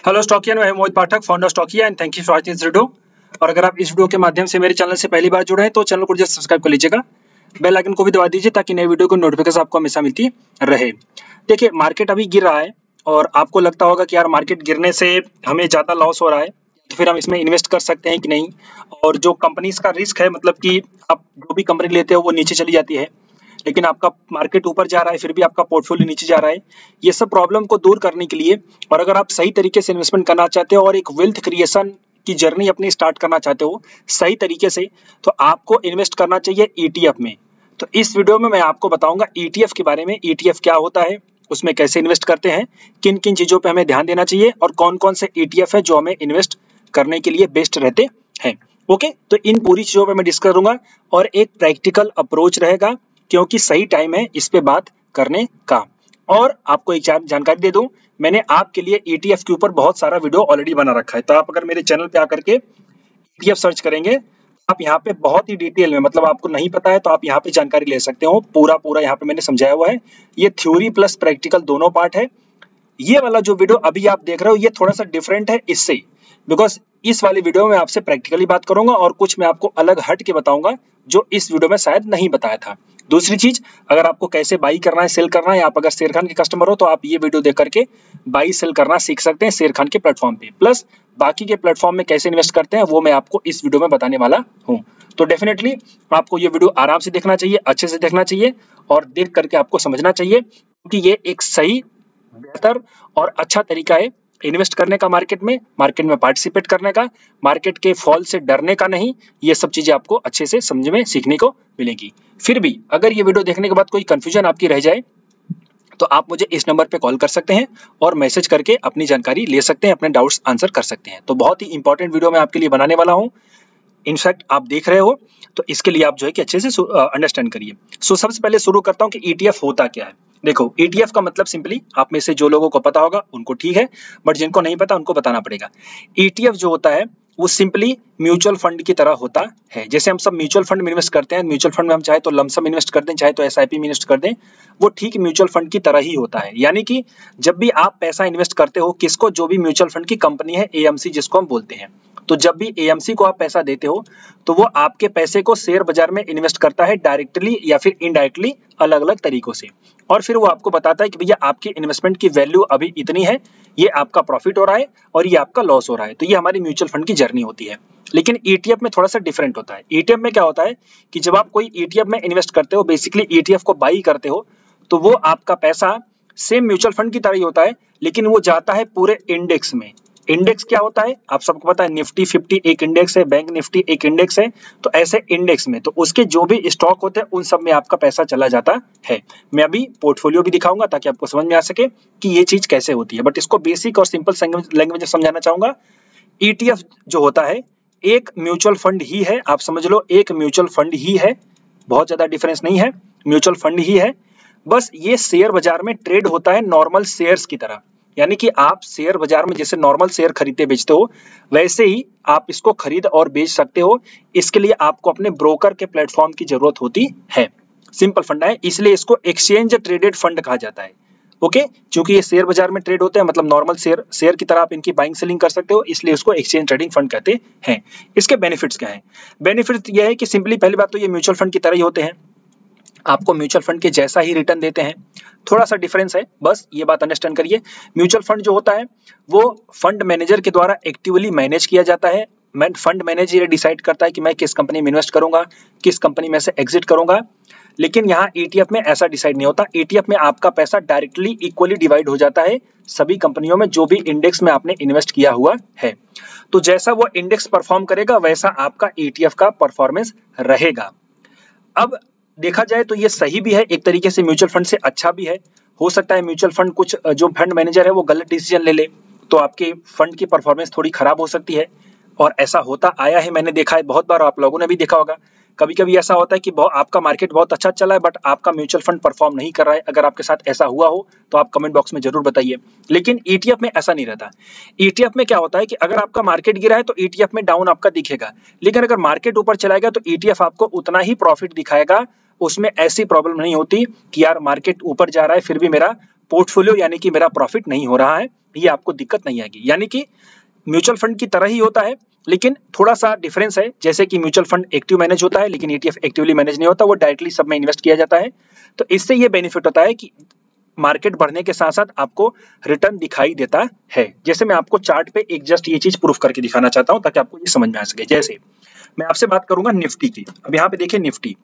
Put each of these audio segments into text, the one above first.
Hello Stockian, मैं Mohit Pathak, founder Stockia and thank you for watching this video. और अगर आप इस वीडियो के माध्यम से मेरे चैनल से पहली बार जुड़े हैं तो चैनल को जस्ट सब्सक्राइब कर लीजिएगा, बेल आइकन को भी दबा दीजिए ताकि नई वीडियो की नोटिफिकेशन आपको हमेशा मिलती रहे। देखिए, मार्केट अभी गिर रहा है और आपको लगता होगा कि यार मार्केट गिरने से हमें ज़्यादा लॉस हो रहा है, तो फिर हम इसमें इन्वेस्ट कर सकते हैं कि नहीं। और जो कंपनीज का रिस्क है, मतलब कि आप जो भी कंपनी लेते हो वो नीचे चली जाती है, लेकिन आपका मार्केट ऊपर जा रहा है फिर भी आपका पोर्टफोलियो नीचे जा रहा है। ये सब प्रॉब्लम को दूर करने के लिए, और अगर आप सही तरीके से इन्वेस्टमेंट करना चाहते हो और एक वेल्थ क्रिएशन की जर्नी अपनी स्टार्ट करना चाहते हो सही तरीके से, तो आपको इन्वेस्ट करना चाहिए ईटीएफ में। तो इस वीडियो में मैं आपको बताऊंगा ईटीएफ के बारे में, ईटीएफ क्या होता है, उसमें कैसे इन्वेस्ट करते हैं, किन किन चीजों पे हमें ध्यान देना चाहिए और कौन कौन से ईटीएफ है जो हमें इन्वेस्ट करने के लिए बेस्ट रहते हैं। ओके, तो इन पूरी चीजों पे मैं डिस्कस करूंगा और एक प्रैक्टिकल अप्रोच रहेगा, क्योंकि सही टाइम है इस पे बात करने का। और आपको एक जानकारी दे दूं, मैंने आपके लिए ईटीएफ के ऊपर बहुत सारा वीडियो ऑलरेडी बना रखा है। तो आप अगर मेरे चैनल पे आकर के ईटीएफ सर्च करेंगे, आप यहाँ पे बहुत ही डिटेल में, मतलब आपको नहीं पता है तो आप यहाँ पे जानकारी ले सकते हो। पूरा यहाँ पे मैंने समझाया हुआ है। ये थ्योरी प्लस प्रैक्टिकल दोनों पार्ट है। ये वाला जो वीडियो अभी आप देख रहे हो ये थोड़ा सा डिफरेंट है इससे, बिकॉज इस वाली वीडियो में आपसे प्रैक्टिकली बात करूंगा और कुछ मैं आपको अलग हट के बताऊंगा जो इस वीडियो में शायद नहीं बताया था। दूसरी चीज, अगर आपको कैसे बाई करना है, सेल करना है, आप अगर शेर खान के कस्टमर हो तो आप ये वीडियो देख करके बाई सेल करना सीख सकते हैं शेर खान के प्लेटफॉर्म पे। प्लस बाकी के प्लेटफॉर्म में कैसे इन्वेस्ट करते हैं वो मैं आपको इस वीडियो में बताने वाला हूँ। तो डेफिनेटली आपको ये वीडियो आराम से देखना चाहिए, अच्छे से देखना चाहिए और देख करके आपको समझना चाहिए, क्योंकि ये एक सही, बेहतर और अच्छा तरीका है इन्वेस्ट करने का, मार्केट में पार्टिसिपेट करने का, मार्केट के फॉल से डरने का नहीं। ये सब चीजें आपको अच्छे से समझ में सीखने को मिलेंगी। फिर भी अगर ये वीडियो देखने के बाद कोई कंफ्यूजन आपकी रह जाए तो आप मुझे इस नंबर पे कॉल कर सकते हैं और मैसेज करके अपनी जानकारी ले सकते हैं, अपने डाउट्स आंसर कर सकते हैं। तो बहुत ही इंपॉर्टेंट वीडियो मैं आपके लिए बनाने वाला हूँ। इनफैक्ट आप देख रहे हो तो इसके लिए आप जो है कि अच्छे से अंडरस्टैंड करिए। सो सबसे पहले शुरू करता हूं कि ईटीएफ होता क्या है। देखो, ईटीएफ का मतलब सिंपली, आप में से जो लोगों को पता होगा उनको ठीक है, बट जिनको नहीं पता उनको बताना पड़ेगा। ईटीएफ जो होता है वो सिंपली म्यूचुअल फंड की तरह होता है। जैसे हम सब म्यूचुअल फंड में इन्वेस्ट करते हैं, म्यूचुअल फंड में हम चाहे तो लमसम इन्वेस्ट कर दें, चाहे तो एसआईपी में इन्वेस्ट कर दें, वो ठीक म्यूचुअल फंड की तरह ही होता है। यानी कि जब भी आप पैसा इन्वेस्ट करते हो किसको, जो भी म्यूचुअल फंड की कंपनी है, एएमसी जिसको हम बोलते हैं, तो जब भी एएमसी को आप पैसा देते हो तो वो आपके पैसे को शेयर बाजार में इन्वेस्ट करता है, डायरेक्टली या फिर इनडायरेक्टली, अलग अलग तरीकों से। और फिर वो आपको बताता है कि भैया आपकी इन्वेस्टमेंट की वैल्यू अभी इतनी है, ये आपका प्रॉफिट हो रहा है और ये आपका लॉस हो रहा है। तो ये हमारी म्यूचुअल फंड की जर्नी होती है। लेकिन ईटीएफ में थोड़ा सा डिफरेंट होता है। ईटीएफ में क्या होता है कि जब आप कोई ईटीएफ में इन्वेस्ट करते हो, बेसिकली ईटीएफ को बाई करते हो, तो वो आपका पैसा सेम म्यूचुअल फंड की तरह ही होता है, लेकिन वो जाता है पूरे इंडेक्स में। इंडेक्स क्या होता है आप सबको पता है, निफ्टी 50 एक इंडेक्स है, बैंक निफ्टी एक इंडेक्स है। तो ऐसे इंडेक्स में तो उसके जो भी स्टॉक होते हैं उन सब में आपका पैसा चला जाता है। मैं अभी पोर्टफोलियो भी दिखाऊंगा ताकि आपको समझ में आ सके कि ये चीज कैसे होती है, बट इसको बेसिक और सिंपल लैंग्वेज में समझाना चाहूंगा। ईटीएफ जो होता है एक म्यूचुअल फंड ही है, आप समझ लो एक म्यूचुअल फंड ही है, बहुत ज्यादा डिफरेंस नहीं है, म्यूचुअल फंड ही है। बस ये शेयर बाजार में ट्रेड होता है नॉर्मल शेयर्स की तरह। यानी कि आप शेयर बाजार में जैसे नॉर्मल शेयर खरीदते बेचते हो, वैसे ही आप इसको खरीद और बेच सकते हो। इसके लिए आपको अपने ब्रोकर के प्लेटफॉर्म की जरूरत होती है। सिंपल फंड है, इसलिए इसको एक्सचेंज ट्रेडेड फंड कहा जाता है। ओके, क्योंकि ये शेयर बाजार में ट्रेड होते हैं, मतलब नॉर्मल शेयर की तरह आप इनकी बाइंग सेलिंग कर सकते हो, इसलिए इसको एक्सचेंज ट्रेडिंग फंड कहते हैं। इसके बेनिफिट्स क्या है? बेनिफिट यह है कि सिंपली पहली बात तो ये म्यूचुअल फंड की तरह ही होते हैं, आपको म्यूचुअल फंड के जैसा ही रिटर्न देते हैं। थोड़ा सा डिफरेंस है, बस ये बात अंडरस्टैंड करिए। म्यूचुअल फंड जो होता है वो फंड मैनेजर के द्वारा एक्टिवली मैनेज किया जाता है। फंड मैनेजर डिसाइड करता है कि मैं किस कंपनी में इन्वेस्ट करूंगा, किस कंपनी में से एग्जिट करूंगा। लेकिन यहाँ ईटीएफ में ऐसा डिसाइड नहीं होता। ईटीएफ में आपका पैसा डायरेक्टली इक्वली डिवाइड हो जाता है सभी कंपनियों में जो भी इंडेक्स में आपने इन्वेस्ट किया हुआ है। तो जैसा वो इंडेक्स परफॉर्म करेगा वैसा आपका ईटीएफ का परफॉर्मेंस रहेगा। अब देखा जाए तो ये सही भी है एक तरीके से, म्यूचुअल फंड से अच्छा भी है। हो सकता है म्यूचुअल फंड कुछ जो फंड मैनेजर है वो गलत डिसीजन ले ले तो आपके फंड की परफॉर्मेंस थोड़ी खराब हो सकती है, और ऐसा होता आया है, मैंने देखा है बहुत बार, आप लोगों ने भी देखा होगा। कभी कभी ऐसा होता है कि आपका मार्केट बहुत अच्छा चला है बट आपका म्यूचुअल फंड परफॉर्म नहीं कर रहा है। अगर आपके साथ ऐसा हुआ हो तो आप कमेंट बॉक्स में जरूर बताइए। लेकिन ईटीएफ में ऐसा नहीं रहता। ईटीएफ में क्या होता है कि अगर आपका मार्केट गिरा है तो ईटीएफ में डाउन आपका दिखेगा, लेकिन अगर मार्केट ऊपर चलाएगा तो ईटीएफ आपको उतना ही प्रॉफिट दिखाएगा। उसमें ऐसी प्रॉब्लम नहीं होती कि यार मार्केट ऊपर जा रहा है फिर भी मेरा पोर्टफोलियो यानी कि मेरा प्रॉफिट नहीं हो रहा है। ये आपको दिक्कत नहीं आएगी। यानी कि म्यूचुअल फंड की तरह ही होता है, लेकिन थोड़ा सा डिफरेंस है। जैसे कि म्यूचुअल फंड एक्टिव मैनेज होता है, लेकिन ETF एक्टिवली मैनेज नहीं होता, वो डायरेक्टली सब में इन्वेस्ट किया जाता है। तो इससे ये बेनिफिट होता है कि मार्केट बढ़ने के साथ साथ आपको रिटर्न दिखाई देता है। जैसे मैं आपको चार्ट पे एक जस्ट ये चीज प्रूफ करके दिखाना चाहता हूं ताकि आपको ये समझ में आ सके। जैसे मैं आपसे बात करूंगा निफ्टी की। अब यहाँ पे देखिए निफ्टी,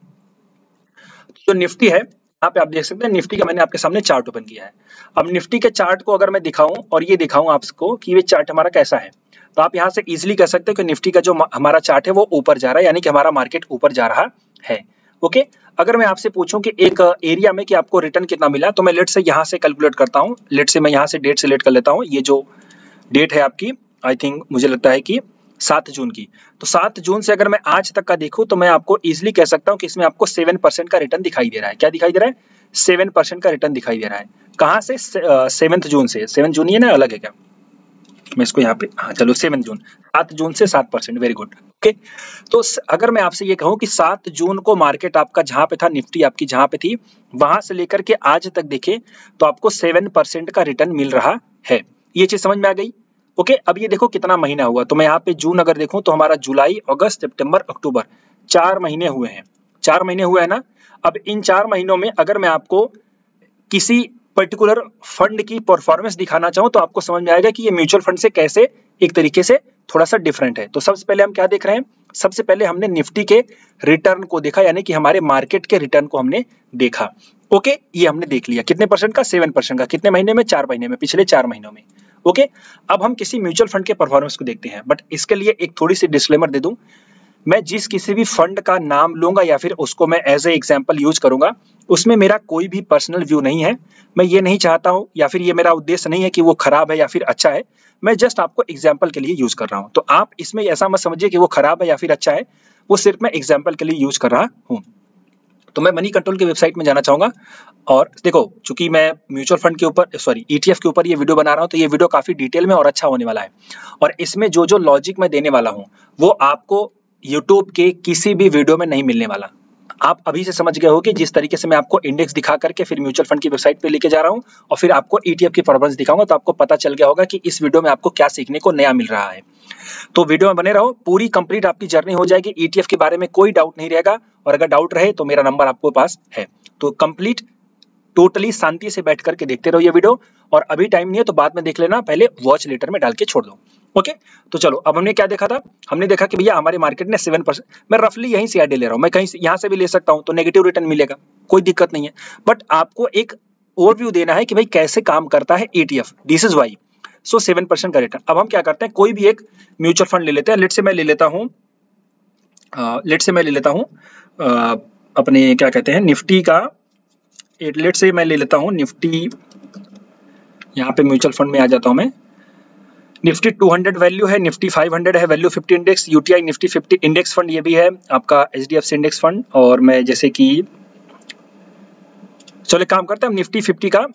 जो निफ्टी है यहाँ पे आप देख सकते हैं, निफ्टी का मैंने आपके सामने चार्ट ओपन किया है। अब निफ्टी के चार्ट को अगर मैं दिखाऊं और ये दिखाऊं आपको कि ये चार्ट हमारा कैसा है, तो आप यहाँ से इजीली कह सकते हैं कि निफ्टी का जो हमारा चार्ट है वो ऊपर जा रहा है, यानी कि हमारा मार्केट ऊपर जा रहा है। ओके, अगर मैं आपसे पूछूं कि एक एरिया में कि आपको रिटर्न कितना मिला, तो मैं लेट से यहाँ से कैलकुलेट करता हूँ। लेट से मैं यहाँ से डेट सेलेक्ट कर लेता हूँ। ये जो डेट है आपकी, आई थिंक मुझे लगता है कि 7 जून की। तो 7 जून से अगर मैं आज तक का देखूं तो मैं आपको इजीली कह सकता हूं कि इसमें आपको 7% का रिटर्न दिखाई दे रहा है। क्या दिखाई दे रहा है? 7% का रिटर्न दिखाई दे रहा है। कहां से? 7 जून से। 7 जून ही है ना, अलग है क्या? मैं इसको यहाँ पे, हाँ चलो 7 जून, 7 जून से 7%, वेरी गुड। ओके, तो अगर मैं आपसे ये कहूँ कि 7 जून को मार्केट आपका जहां पे था, निफ्टी आपकी जहां पे थी, वहां से लेकर के आज तक देखें तो आपको 7% का रिटर्न मिल रहा है। ये चीज समझ में आ गई? ओके, अब ये देखो कितना महीना हुआ, तो मैं यहाँ पे जून अगर देखूं तो हमारा जुलाई, अगस्त, सितंबर, अक्टूबर 4 महीने हुए हैं। 4 महीने हुए है ना। अब इन 4 महीनों में अगर मैं आपको किसी पर्टिकुलर फंड की परफॉर्मेंस दिखाना चाहूं तो आपको समझ में आएगा कि ये म्यूचुअल फंड से कैसे एक तरीके से थोड़ा सा डिफरेंट है। तो सबसे पहले हम क्या देख रहे हैं? सबसे पहले हमने निफ्टी के रिटर्न को देखा, यानी कि हमारे मार्केट के रिटर्न को हमने देखा। ओके, ये हमने देख लिया। कितने परसेंट का? 7% का। कितने महीने में? 4 महीने में, पिछले 4 महीनों में। ओके, अब हम किसी म्यूचुअल फंड के परफॉर्मेंस को देखते हैं, बट इसके लिए एक थोड़ी सी डिस्क्लेमर दे दूं। मैं जिस किसी भी फंड का नाम लूंगा या फिर उसको मैं एज ए एग्जांपल यूज करूंगा, उसमें मेरा कोई भी पर्सनल व्यू नहीं है। मैं ये नहीं चाहता हूं या फिर ये मेरा उद्देश्य नहीं है कि वो खराब है या फिर अच्छा है। मैं जस्ट आपको एग्जांपल के लिए यूज कर रहा हूं। तो आप इसमें ऐसा मत समझिए कि वो खराब है या फिर अच्छा है, वो सिर्फ मैं एग्जाम्पल के लिए यूज कर रहा हूँ। तो मैं मनी कंट्रोल की वेबसाइट में जाना चाहूंगा और देखो, चूंकि मैं म्यूचुअल फंड के ऊपर, सॉरी ETF के ऊपर ये वीडियो बना रहा हूं, तो ये वीडियो काफी डिटेल में और अच्छा होने वाला है। और इसमें जो जो लॉजिक मैं देने वाला हूं वो आपको यूट्यूब के किसी भी वीडियो में नहीं मिलने वाला। आप अभी से समझ गए हो कि जिस तरीके से मैं आपको इंडेक्स दिखा करके फिर म्यूचुअल फंड की वेबसाइट पे लेके जा रहा हूं और फिर आपको ETF की परफॉर्मेंस दिखाऊंगा, तो आपको पता चल गया होगा कि इस वीडियो में आपको क्या सीखने को नया मिल रहा है। तो वीडियो में बने रहो, पूरी कंप्लीट आपकी जर्नी हो जाएगी। ETF के बारे में कोई डाउट नहीं रहेगा, और अगर डाउट रहे तो मेरा नंबर आपके पास है। तो कंप्लीट टोटली शांति से बैठ करके देखते रहो ये वीडियो, और अभी टाइम नहीं है तो बाद में देख लेना, पहले वॉच लेटर में डाल के छोड़ दो। ओके, तो चलो, अब हमने क्या देखा था? हमने देखा कि भैया हमारे मार्केट ने 7%, मैं रफली यहीं से आइडिया ले रहा हूं, मैं कहीं यहाँ से भी ले सकता हूं, तो नेगेटिव रिटर्न मिलेगा, कोई दिक्कत नहीं है। बट आपको एक ओवरव्यू देना है कि भाई कैसे काम करता है ETF, दिस इज वाई। सो 7% का रिटर्न। अब हम क्या करते हैं, कोई भी एक म्यूचुअल फंड ले लेते हैं। लेट से मैं ले लेता हूं अपने क्या कहते हैं, निफ्टी का। लेट से मैं ले लेता हूं निफ्टी, यहाँ पे म्यूचुअल फंड में आ जाता हूं मैं। निफ्टी 200 वैल्यू है, निफ्टी 500 है value, 50 index, UTI Nifty 50 index fund ये भी है आपका, HDFC इंडेक्स फंड। और मैं जैसे कि चलो काम करते हैं, हम निफ्टी 50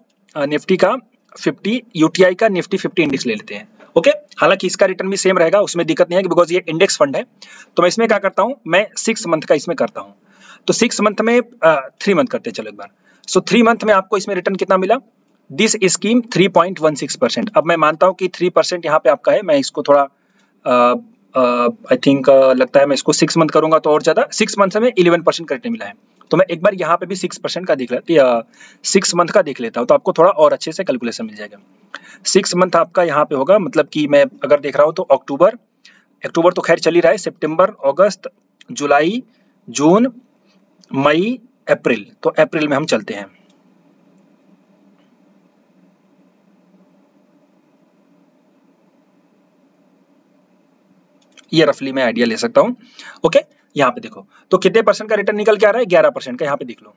UTI का निफ्टी 50 इंडेक्स ले लेते हैं। ओके, हालांकि इसका रिटर्न भी सेम रहेगा, उसमें दिक्कत नहीं है बिकॉज ये इंडेक्स फंड है। तो मैं इसमें क्या करता हूं, मैं 6 मंथ का इसमें करता हूं। तो 6 मंथ में 3 मंथ करते हैं, चलो एक बार। सो 3 मंथ में आपको इसमें रिटर्न कितना मिला? This scheme 3.16%। अब मैं मानता हूं कि 3% यहाँ पे आपका है, मैं इसको थोड़ा आई थिंक लगता है मैं इसको 6 मंथ करूंगा तो और ज्यादा, 6 मंथ में 11% का रिटर्न मिला है। तो मैं एक बार यहाँ पे भी 6% का देख लेता, या 6 मंथ का देख लेता हूँ, तो आपको थोड़ा और अच्छे से कैलकुलेशन मिल जाएगा। 6 मंथ आपका यहाँ पे होगा, मतलब कि मैं अगर देख रहा हूँ तो अक्टूबर तो खैर चल ही रहा है, सितंबर, अगस्त, जुलाई, जून, मई, अप्रैल। तो अप्रैल में हम चलते हैं। ये रफली मैं आइडिया ले सकता हूं। ओके, यहाँ पे देखो तो कितने परसेंट का रिटर्न निकल के आ रहा है? 11% का, यहाँ पे देख लो।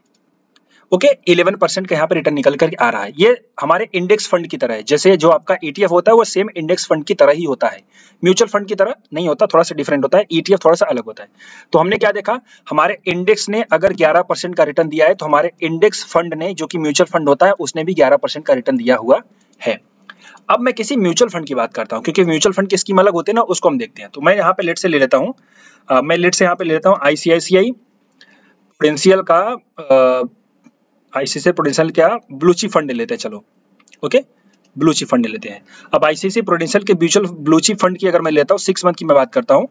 ओके, 11% का यहाँ पे रिटर्न निकल कर आ रहा है। ये हमारे इंडेक्स फंड की तरह है, जैसे जो आपका ETF होता है वो सेम इंडेक्स फंड की तरह ही होता है, म्यूचुअल फंड की तरह नहीं होता, थोड़ा सा डिफरेंट होता है। ETF थोड़ा सा अलग होता है। तो हमने क्या देखा, हमारे इंडेक्स ने अगर 11% का रिटर्न दिया है, तो हमारे इंडेक्स फंड ने, जो कि म्यूचुअल फंड होता है, उसने भी 11% का रिटर्न दिया हुआ है। अब मैं किसी म्यूचुअल फंड की बात करता हूं, क्योंकि म्यूचुअल फंड की स्कीम अलग होती है ना, उसको हम देखते हैं। तो मैं यहाँ पे लेट से ले लेता हूँ, मैं लेट से यहाँ पे ले लेता हूँ ICICI प्रूडेंशियल का, ICICI प्रूडेंशियल क्या, ब्लू चिप फंड ले लेते हैं, चलो। ओके, ब्लू चिप फंड ले लेते हैं। अब आईसीआईसीआई प्रूडेंशियल के म्यूचुअल ब्लू चिप फंड की अगर मैं लेता हूँ 6 मंथ की मैं बात करता हूँ,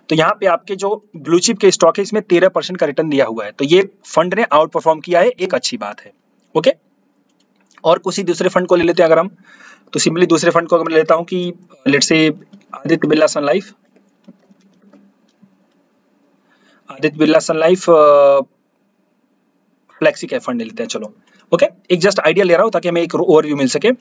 तो यहाँ पे आपके जो ब्लू चिप के स्टॉक है इसमें 13% का रिटर्न दिया हुआ है, तो ये फंड ने आउट परफॉर्म किया है, एक अच्छी बात है। ओके, और किसी दूसरे फंड को ले लेते हैं अगर हम, तो सिंपली दूसरे फंड को अगर मैं लेता हूँ कि let's say Aditya Birla Sun Life, Aditya Birla Sun Life flexi cap fund ले लेते हैं, चलो। ओके, एक जस्ट आइडिया ले रहा हूँ ताकि हमें एक ओवरव्यू मिल सके।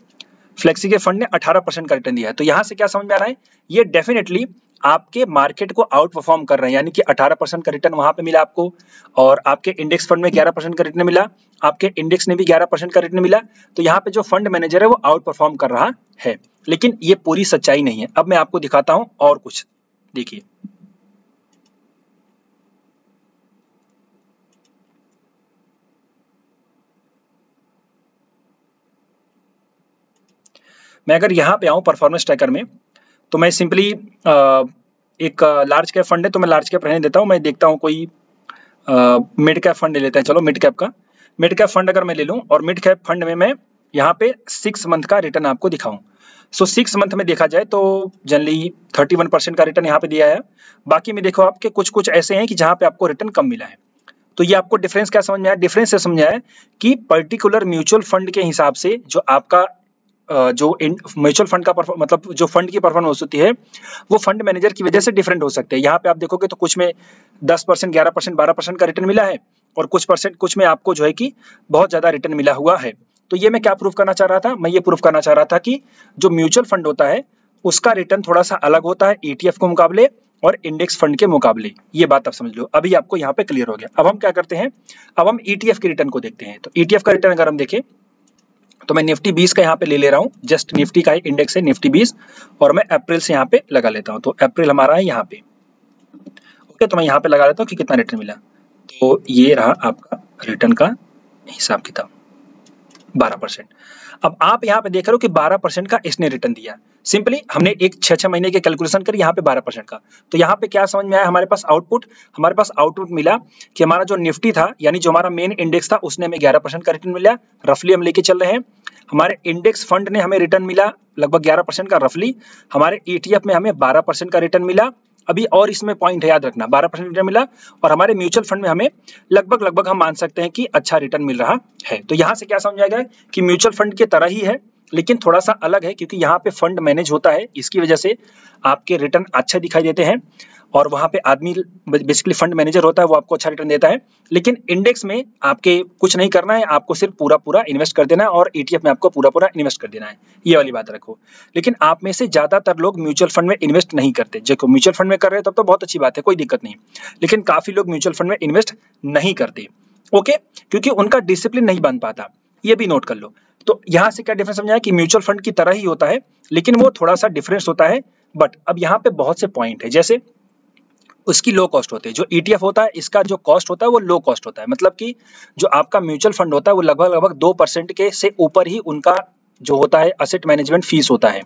फ्लेक्सी के फंड ने 18% का रिटर्न दिया है, तो यहाँ से क्या समझ में आ रहा है, ये डेफिनेटली आपके मार्केट को आउट परफॉर्म कर रहे हैं, यानी कि 18% का रिटर्न वहां पे मिला आपको, और आपके इंडेक्स फंड में 11% का रिटर्न मिला, आपके इंडेक्स ने भी 11% का रिटर्न मिला, तो यहाँ पे जो फंड मैनेजर है वो आउट परफॉर्म कर रहा है। लेकिन ये पूरी सच्चाई नहीं है, अब मैं आपको दिखाता हूं और कुछ, देखिए। मैं अगर यहाँ पे आऊँ परफॉर्मेंस ट्रैकर में, तो मैं सिंपली एक लार्ज कैप फंड है तो मैं लार्ज कैप रहने देता हूँ, मैं देखता हूँ कोई मिड कैप फंड ले लेते हैं, चलो मिड कैप का। मिड कैप फंड अगर मैं ले लूँ और मिड कैप फंड में मैं यहाँ पे 6 मंथ का रिटर्न आपको दिखाऊं, सो 6 मंथ में देखा जाए तो जनरली 31% का रिटर्न यहाँ पे दिया है। बाकी में देखो आपके कुछ कुछ ऐसे हैं कि जहाँ पे आपको रिटर्न कम मिला है, तो ये आपको डिफरेंस क्या समझ में आया, डिफरेंस से समझ आया कि पर्टिकुलर म्यूचुअल फंड के हिसाब से जो आपका जो म्यूचुअल फंड का मतलब जो फंड की परफॉर्मेंस होती है वो फंड मैनेजर की वजह से डिफरेंट हो सकते हैं। यहाँ पे आप देखोगे तो कुछ में 10%, 11%, 12% का रिटर्न मिला है, और कुछ में आपको जो है कि बहुत ज्यादा रिटर्न मिला हुआ है। तो ये मैं क्या प्रूफ करना चाह रहा था, मैं ये प्रूफ करना चाह रहा था कि जो म्यूचुअल फंड होता है उसका रिटर्न थोड़ा सा अलग होता है ETF के मुकाबले और इंडेक्स फंड के मुकाबले। ये बात आप समझ लो, अभी आपको यहाँ पे क्लियर हो गया। अब हम क्या करते हैं, अब हम ETF के रिटर्न को देखते हैं। तो ETF का रिटर्न अगर हम देखें तो मैं निफ्टी 20 का यहाँ पे ले रहा हूँ, जस्ट निफ्टी का ही इंडेक्स है निफ्टी 20, और मैं अप्रैल से यहाँ पे लगा लेता हूँ। तो अप्रैल हमारा है यहाँ पे, ओके, तो मैं यहाँ पे लगा लेता हूँ कि कितना रिटर्न मिला। तो ये रहा आपका रिटर्न का हिसाब किताब, 12%। अब आप यहाँ पे देख रहे हो कि 12% का इसने रिटर्न दिया। सिंपली हमने एक 6 महीने के कैलकुलेशन करी यहाँ पे 12% का, तो यहाँ पे क्या समझ में आया, हमारे पास आउटपुट मिला कि हमारा जो निफ्टी था, यानी जो हमारा मेन इंडेक्स था, उसने हमें 11% का रिटर्न मिला, रफली हम लेके चल रहे हैं। हमारे इंडेक्स फंड ने हमें रिटर्न मिला लगभग 11% का रफली, हमारे ETF में हमें 12% का रिटर्न मिला। अभी और इसमें पॉइंट है, याद रखना, 12% रिटर्न मिला, और हमारे म्यूचुअल फंड में हमें लगभग हम मान सकते हैं कि अच्छा रिटर्न मिल रहा है। तो यहाँ से क्या समझ आएगा कि म्यूचुअल फंड की तरह ही है, लेकिन थोड़ा सा अलग है, क्योंकि यहाँ पे फंड मैनेज होता है, इसकी वजह से आपके रिटर्न अच्छे दिखाई देते हैं, और वहां पे आदमी बेसिकली फंड मैनेजर होता है, वो आपको अच्छा रिटर्न देता है। लेकिन इंडेक्स में आपके कुछ नहीं करना है, आपको सिर्फ पूरा इन्वेस्ट कर देना है, और ETF में आपको पूरा इन्वेस्ट कर देना है, ये वाली बात रखो। लेकिन आप में से ज्यादातर लोग म्यूचुअल फंड में इन्वेस्ट नहीं करते। जो म्यूचुअल फंड में कर रहे हैं तब तो बहुत अच्छी बात है, कोई दिक्कत नहीं, लेकिन काफी लोग म्यूचुअल फंड में इन्वेस्ट नहीं करते, ओके, क्योंकि उनका डिसिप्लिन नहीं बन पाता, ये भी नोट कर लो। तो यहाँ से क्या डिफरेंस समझाया कि म्यूचुअल फंड की तरह ही होता है, लेकिन वो थोड़ा सा डिफरेंस होता है। बट अब यहाँ पे बहुत से पॉइंट है, जैसे उसकी लो कॉस्ट होती है, जो ETF होता है इसका जो कॉस्ट होता है वो लो कॉस्ट होता है, मतलब कि जो आपका म्यूचुअल फंड होता है वो लगभग 2% के से ऊपर ही उनका जो होता है असेट मैनेजमेंट फीस होता है,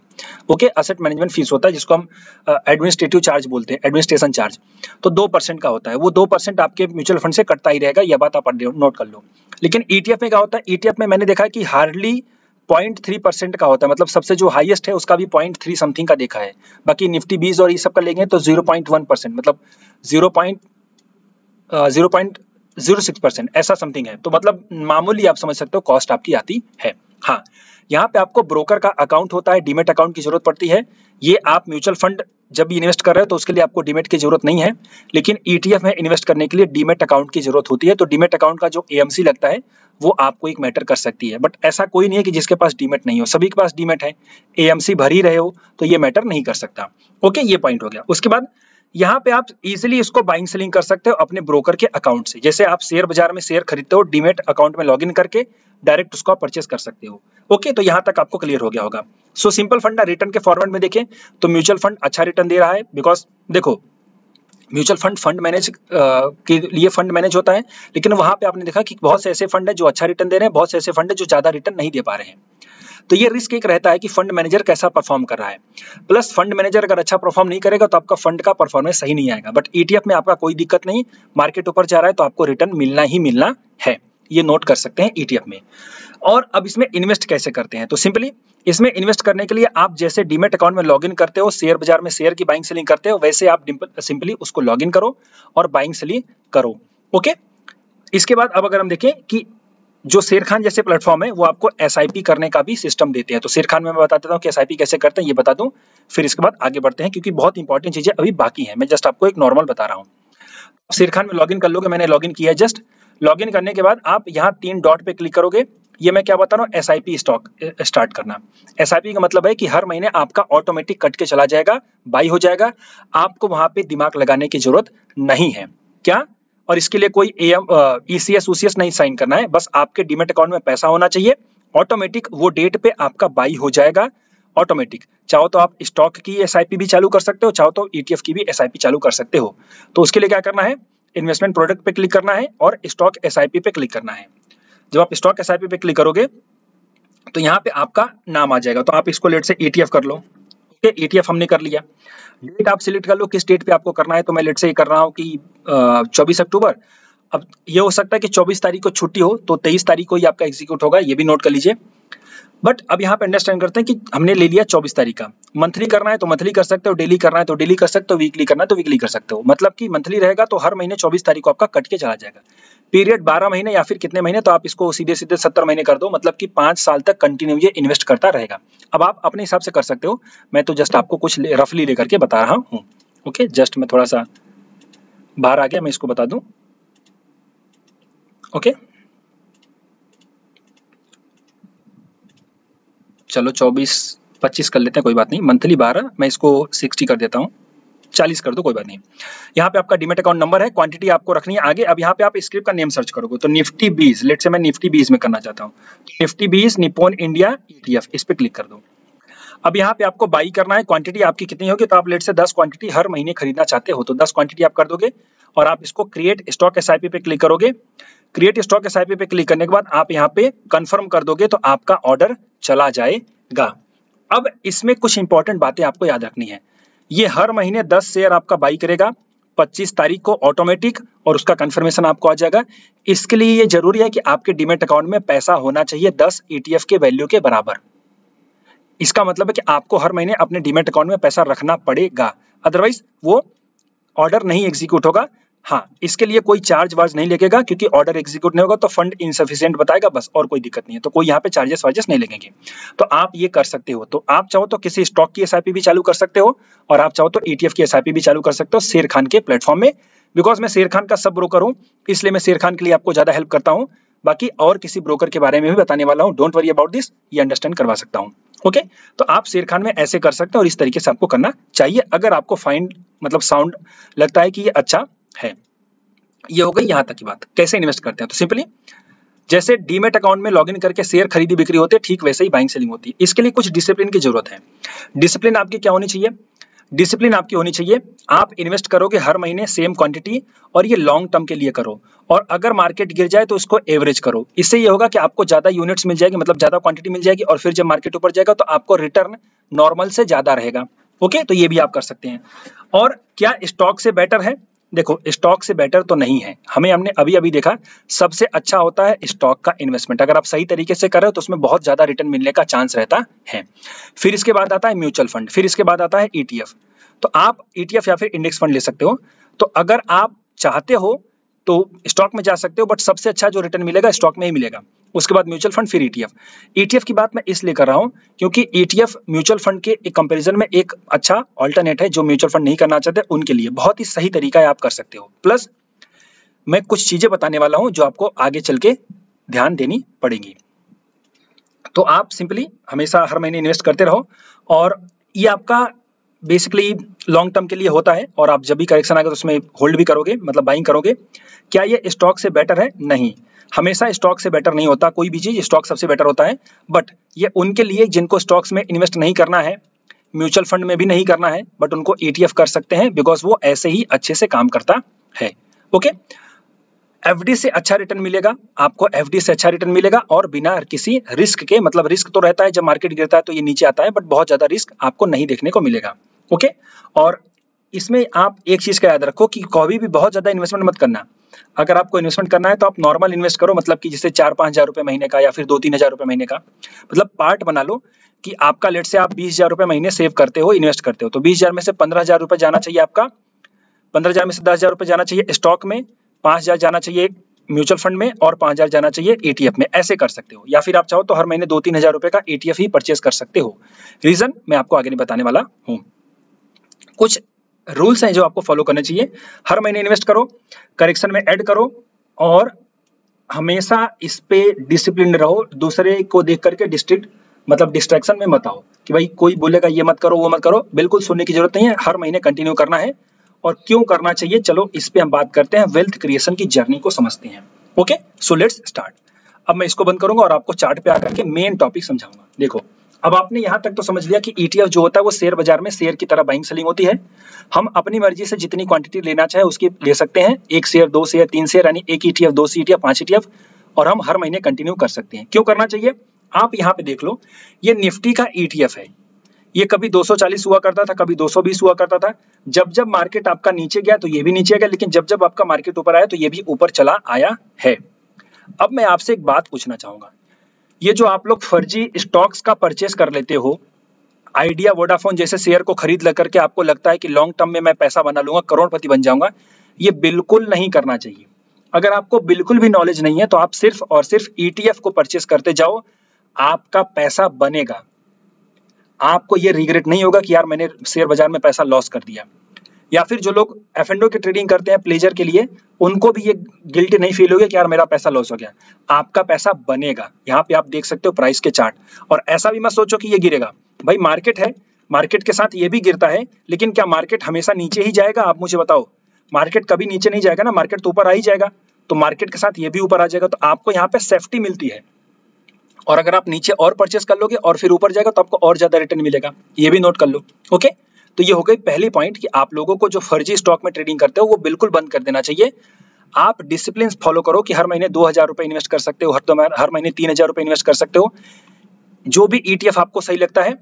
ओके, असेट मैनेजमेंट फीस होता है, जिसको हम एडमिनिस्ट्रेटिव चार्ज बोलते हैं, एडमिनिस्ट्रेशन चार्ज, तो 2% का होता है, वो 2% आपके म्यूचुअल फंड से कटता ही रहेगा, यह बात आप नोट कर लो। लेकिन ETF में क्या होता है, ETF में मैंने देखा है कि हार्डली 0.3% का होता है, मतलब सबसे जो हाईएस्ट है उसका भी 0.3 समथिंग का देखा है। बाकी निफ्टी 20 और ये सब का लेंगे तो 0.1%, मतलब 0.06% ऐसा समथिंग है। तो मतलब मामूली आप समझ सकते हो कॉस्ट आपकी आती है। हाँ, यहाँ पे आपको ब्रोकर का अकाउंट होता है, डीमेट अकाउंट की जरूरत पड़ती है। ये आप म्यूचुअल फंड जब भी इन्वेस्ट कर रहे हो तो उसके लिए आपको डीमेट की जरूरत नहीं है, लेकिन ETF में इन्वेस्ट करने के लिए डीमेट अकाउंट की जरूरत होती है। तो डीमेट अकाउंट का जो AMC लगता है वो आपको एक मैटर कर सकती है, बट ऐसा कोई नहीं है कि जिसके पास डीमेट नहीं हो, सभी के पास डीमेट है, AMC भर ही रहे हो तो ये मैटर नहीं कर सकता, ओके, ये पॉइंट हो गया। उसके बाद यहाँ पे आप इजीली इसको बाइंग सेलिंग कर सकते हो अपने ब्रोकर के अकाउंट से, जैसे आप शेयर बाजार में शेयर खरीदते हो, डीमेट अकाउंट में लॉगिन करके डायरेक्ट उसको परचेस कर सकते हो, ओके। तो यहाँ तक आपको क्लियर हो गया होगा। सो सिंपल फंडा रिटर्न के फॉर्मेट में देखें तो म्यूचुअल फंड अच्छा रिटर्न दे रहा है, बिकॉज देखो म्यूचुअल फंड मैनेज के लिए फंड मैनेज होता है, लेकिन वहां पे आपने देखा कि बहुत से ऐसे फंड है जो अच्छा रिटर्न दे रहे हैं, बहुत से ऐसे फंड है जो ज्यादा रिटर्न नहीं दे पा रहे हैं। तो ये रिस्क एक रहता है कि फंड मैनेजर कैसा परफॉर्म कर रहा है, प्लस फंड मैनेजर अगर अच्छा परफॉर्म नहीं करेगा तो आपका फंड का परफॉर्मेंस सही नहीं आएगा। बट ETF में आपका कोई दिक्कत नहीं, मार्केट ऊपर जा रहा है तो आपको रिटर्न मिलना ही मिलना है, ये नोट कर सकते हैं ETF में। और अब इसमें इन्वेस्ट कैसे करते हैं, तो सिंपली इसमें इन्वेस्ट करने के लिए आप जैसे डीमेट अकाउंट में लॉगिन करते हो, शेयर बाजार में शेयर की बाइंग सेलिंग करते हो, वैसे आप सिंपली उसको लॉगिन करो और बाइंग सेलिंग करो। ओके, इसके बाद अब अगर हम देखें कि जो शेर खान जैसे प्लेटफॉर्म है वो आपको SIP करने का भी सिस्टम देते हैं। तो शेर खान में मैं बता देता हूँ कि SIP कैसे करते हैं, ये बता दूं, फिर इसके बाद आगे बढ़ते हैं क्योंकि बहुत इंपॉर्टेंट चीजें अभी बाकी हैं। मैं जस्ट आपको एक नॉर्मल बता रहा हूँ। शेर खान में लॉगिन कर लोगे, मैंने लॉगिन किया है। जस्ट लॉगिन करने के बाद आप यहाँ 3 डॉट पे क्लिक करोगे। ये मैं क्या बता रहा हूँ, SIP स्टॉक स्टार्ट करना। SIP का मतलब है कि हर महीने आपका ऑटोमेटिक कट के चला जाएगा, बाई हो जाएगा, आपको वहां पे दिमाग लगाने की जरूरत नहीं है। क्या? और इसके लिए कोई ECS UCS नहीं साइन करना है, बस आपके डीमेट अकाउंट में पैसा होना चाहिए। ऑटोमेटिक वो डेट पे आपका बाई हो जाएगा ऑटोमेटिक। चाहो तो आप स्टॉक की SIP भी चालू कर सकते हो, चाहो तो ETF की भी SIP चालू कर सकते हो। तो उसके लिए क्या करना है, इन्वेस्टमेंट प्रोडक्ट पे क्लिक करना है और स्टॉक SIP पे क्लिक करना है। जब आप स्टॉक SIP पे क्लिक करोगे तो यहाँ पे आपका नाम आ जाएगा। तो आप इसको लेट से ETF कर लो। ओके, ETF हमने कर लिया। डेट आप सिलेक्ट कर लो, किस डेट पे आपको करना है। तो मैं लेट से ये कर रहा हूँ कि 24 अक्टूबर। अब ये हो सकता है कि 24 तारीख को छुट्टी हो तो 23 तारीख को ही आपका एग्जीक्यूट होगा, ये भी नोट कर लीजिए। बट अब यहाँ पे अंडरस्टैंड करते हैं कि हमने ले लिया 24 तारीख का। मंथली करना है तो मंथली कर सकते हो, डेली करना है तो डेली कर सकते हो, वीकली करना है तो वीकली कर सकते हो। मतलब कि मंथली रहेगा तो हर महीने 24 तारीख को आपका कट के चला जाएगा। पीरियड 12 महीने या फिर कितने महीने, तो आप इसको सीधे सीधे 70 महीने कर दो, मतलब कि 5 साल तक कंटिन्यू ये इन्वेस्ट करता रहेगा। अब आप अपने हिसाब से कर सकते हो, मैं तो जस्ट आपको कुछ रफली लेकर के बता रहा हूँ। ओके, जस्ट मैं थोड़ा सा बाहर आ गया, मैं इसको बता दूं। ओके, चलो 24-25 कर लेते हैं, कोई बात नहीं। मंथली 12, मैं इसको 60 कर देता हूँ, 40 कर दो, कोई बात नहीं। यहाँ पे आपका डीमेट अकाउंट नंबर है, क्वांटिटी आपको रखनी है आगे। अब यहाँ पे आप स्क्रिप्ट का नेम सर्च करोगे तो निफ्टी 20, लेट से मैं निफ्टी 20 में करना चाहता हूँ, तो निफ्टी 20 निप्पॉन इंडिया ETF, इस पे क्लिक कर दो। अब यहाँ पे आपको बाई करना है, क्वांटिटी आपकी कितनी होगी, तो आप लेट से 10 क्वांटिटी हर महीने खरीदना चाहते हो तो 10 क्वांटिटी आप कर दोगे और आप इसको क्रिएट स्टॉक SIP पे क्लिक करोगे। क्रिएट स्टॉक SIP पे क्लिक करने के बाद आप यहाँ पे कंफर्म कर दोगे तो आपका ऑर्डर चला जाएगा। अब इसमें कुछ इंपॉर्टेंट बातें आपको याद रखनी है। ये हर महीने 10 शेयर आपका बाई करेगा 25 तारीख को ऑटोमेटिक, और उसका कंफर्मेशन आपको आ जाएगा। इसके लिए ये जरूरी है कि आपके डीमेट अकाउंट में पैसा होना चाहिए 10 ETF के वैल्यू के बराबर। इसका मतलब है कि आपको हर महीने अपने डीमेट अकाउंट में पैसा रखना पड़ेगा, अदरवाइज वो ऑर्डर नहीं एग्जीक्यूट होगा। हाँ, इसके लिए कोई चार्ज वार्ज नहीं लगेगा, क्योंकि ऑर्डर एग्जीक्यूट नहीं होगा तो फंड इनसफिशिएंट बताएगा, बस, और कोई दिक्कत नहीं है। तो कोई यहाँ पे चार्जेस वार्जेस नहीं लगेंगे। तो आप ये कर सकते हो। तो आप चाहो तो किसी स्टॉक की SIP भी चालू कर सकते हो, और आप चाहो तो ETF की SIP भी चालू कर सकते हो शेर खान के प्लेटफॉर्म में। बिकॉज मैं शेर खान का सब ब्रोकर हूँ, इसलिए मैं शेर खान के लिए आपको ज्यादा हेल्प करता हूँ। बाकी और किसी ब्रोकर के बारे में भी बताने वाला हूँ, डोंट वरी अबाउट दिस, ये अंडरस्टैंड करवा सकता हूँ। ओके, तो आप शेर खान में ऐसे कर सकते हैं और इस तरीके से आपको करना चाहिए, अगर आपको फाइंड मतलब साउंड लगता है कि ये अच्छा है। ये हो गई यहाँ तक की बात। कैसे इन्वेस्ट करते हैं, तो सिंपली जैसे डीमेट अकाउंट में लॉगिन करके शेयर खरीदी बिक्री होती है, ठीक वैसे ही बाइंग सेलिंग होती है। इसके लिए कुछ डिसिप्लिन की जरूरत है। डिसिप्लिन आपकी क्या होनी चाहिए, डिसिप्लिन आपकी होनी चाहिए, आप इन्वेस्ट करोगे हर महीने सेम क्वांटिटी, और ये लॉन्ग टर्म के लिए करो। और अगर मार्केट गिर जाए तो उसको एवरेज करो। इससे ये होगा कि आपको ज्यादा यूनिट्स मिल जाएगी, मतलब ज्यादा क्वांटिटी मिल जाएगी, और फिर जब मार्केट ऊपर जाएगा तो आपको रिटर्न नॉर्मल से ज्यादा रहेगा। ओके, तो ये भी आप कर सकते हैं। और क्या स्टॉक से बेटर है, देखो स्टॉक से बेटर तो नहीं है। हमने अभी देखा, सबसे अच्छा होता है स्टॉक का इन्वेस्टमेंट। अगर आप सही तरीके से कर रहे हो तो उसमें बहुत ज्यादा रिटर्न मिलने का चांस रहता है। फिर इसके बाद आता है म्यूचुअल फंड, फिर इसके बाद आता है ETF। तो आप ETF या फिर इंडेक्स फंड ले सकते हो। तो अगर आप चाहते हो तो स्टॉक में जा सकते हो, बट सबसे अच्छा जो रिटर्न मिलेगा स्टॉक में ही मिलेगा। उसके बाद म्यूचुअल फंड, फिर ETF की बात मैं इसलिए कर रहा हूं क्योंकि ETF म्यूचुअल फंड के एक कंपैरिजन में एक अच्छा ऑल्टरनेट है। जो म्यूचुअल फंड नहीं करना चाहते उनके लिए बहुत ही सही तरीका है, आप कर सकते हो। प्लस मैं कुछ चीजें बताने वाला हूं जो आपको आगे चल के ध्यान देनी पड़ेगी। तो आप सिंपली हमेशा हर महीने इन्वेस्ट करते रहो, और ये आपका बेसिकली लॉन्ग टर्म के लिए होता है। और आप जब भी करेक्शन आएगा तो उसमें होल्ड भी करोगे, मतलब बाइंग करोगे। क्या ये स्टॉक से बेटर है? नहीं, हमेशा स्टॉक से बेटर नहीं होता कोई भी चीज, स्टॉक सबसे बेटर होता है। बट ये उनके लिए जिनको स्टॉक्स में इन्वेस्ट नहीं करना है, म्यूचुअल फंड में भी नहीं करना है, बट उनको ETF कर सकते हैं, बिकॉज वो ऐसे ही अच्छे से काम करता है। ओके, FD से अच्छा रिटर्न मिलेगा आपको, FD से अच्छा रिटर्न मिलेगा, और बिना किसी रिस्क के। मतलब रिस्क तो रहता है, जब मार्केट गिरता है तो ये नीचे आता है, बट बहुत ज्यादा रिस्क आपको नहीं देखने को मिलेगा। ओके, और इसमें आप एक चीज का याद रखो कि कभी भी बहुत ज्यादा इन्वेस्टमेंट मत करना। अगर आपको इन्वेस्टमेंट करना है तो आप नॉर्मल इन्वेस्ट करो, मतलब कि जैसे 4-5 हज़ार रुपये महीने का या फिर 2-3 हज़ार रुपये महीने का, मतलब पार्ट बना लो कि आपका लेट से आप 20 हज़ार रुपये महीने सेव करते हो, इन्वेस्ट करते हो, तो 20 हज़ार में से 15 हज़ार रुपये जाना चाहिए आपका, 15 हज़ार में से 10 हज़ार रुपये जाना चाहिए स्टॉक में, 5 हज़ार जाना चाहिए म्यूचुअल फंड में और 5 हज़ार जाना चाहिए ETF में। ऐसे कर सकते हो, या फिर आप चाहो तो हर महीने 2-3 हज़ार रुपये का ETF ही परचेज कर सकते हो। रीजन मैं आपको आगे नहीं बताने वाला हूँ। कुछ रूल्स हैं जो आपको फॉलो करने चाहिए। हर महीने इन्वेस्ट करो, करेक्शन में ऐड करो और हमेशा इस पे डिसिप्लिन रहो। दूसरे को देख करके डिस्ट्रैक्शन में मत आओ कि भाई कोई बोलेगा ये मत करो वो मत करो, बिल्कुल सुनने की जरूरत नहीं है। हर महीने कंटिन्यू करना है। और क्यों करना चाहिए, चलो इस पे हम बात करते हैं, वेल्थ क्रिएशन की जर्नी को समझते हैं। Okay, so let's start. अब मैं इसको बंद करूंगा और आपको चार्ट पे आकर के मेन टॉपिक समझाऊंगा। देखो, अब आपने यहां तक तो समझ लिया कि ETF जो होता है वो शेयर बाजार में शेयर की तरह बाइंग सेलिंग होती है। हम अपनी मर्जी से जितनी क्वांटिटी लेना चाहे उसकी ले सकते हैं, 1 शेयर 2 शेयर 3 शेयर, यानी 1 ETF 2 ETF 5 ETF, और हम हर महीने कंटिन्यू कर सकते हैं। क्यों करना चाहिए, आप यहाँ पे देख लो, ये निफ्टी का ETF है। ये कभी 240 हुआ करता था, कभी 220 हुआ करता था। जब जब मार्केट आपका नीचे गया तो ये भी नीचे गया, लेकिन जब जब आपका मार्केट ऊपर आया तो ये भी ऊपर चला आया है। अब मैं आपसे एक बात पूछना चाहूंगा, ये जो आप लोग फर्जी स्टॉक्स का परचेस कर लेते हो, आइडिया वोडाफोन जैसे शेयर को खरीद लेकर के आपको लगता है कि लॉन्ग टर्म में मैं पैसा बना लूंगा, करोड़पति बन जाऊंगा, ये बिल्कुल नहीं करना चाहिए। अगर आपको बिल्कुल भी नॉलेज नहीं है तो आप सिर्फ और सिर्फ ETF को परचेस करते जाओ, आपका पैसा बनेगा। आपको ये रिग्रेट नहीं होगा कि यार मैंने शेयर बाजार में पैसा लॉस कर दिया। या फिर जो लोग F&O की ट्रेडिंग करते हैं प्लेजर के लिए, उनको भी ये गिल्टी नहीं फील होगा कि यार मेरा पैसा लॉस हो गया। आपका पैसा बनेगा। यहाँ पे आप देख सकते हो प्राइस के चार्ट। और ऐसा भी मत सोचो कि ये गिरेगा, भाई मार्केट है, मार्केट के साथ ये भी गिरता है, लेकिन क्या मार्केट हमेशा नीचे ही जाएगा? आप मुझे बताओ, मार्केट कभी नीचे नहीं जाएगा ना, मार्केट तो ऊपर आ ही जाएगा। तो मार्केट के साथ ये भी ऊपर आ जाएगा, तो आपको यहाँ पे सेफ्टी मिलती है। और अगर आप नीचे और परचेस कर लोगे और फिर ऊपर जाएगा तो आपको और ज्यादा रिटर्न मिलेगा, ये भी नोट कर लो। ओके, तो ये हो गई पहली पॉइंट कि आप लोगों को जो फर्जी स्टॉक में ट्रेडिंग करते हो वो बिल्कुल बंद कर देना चाहिए। आप डिसिप्लिन फॉलो करो कि हर महीने 2,000 रुपए इन्वेस्ट कर सकते हो, हर महीने 3,000 रुपए इन्वेस्ट कर सकते हो। जो भी ETF आपको सही लगता है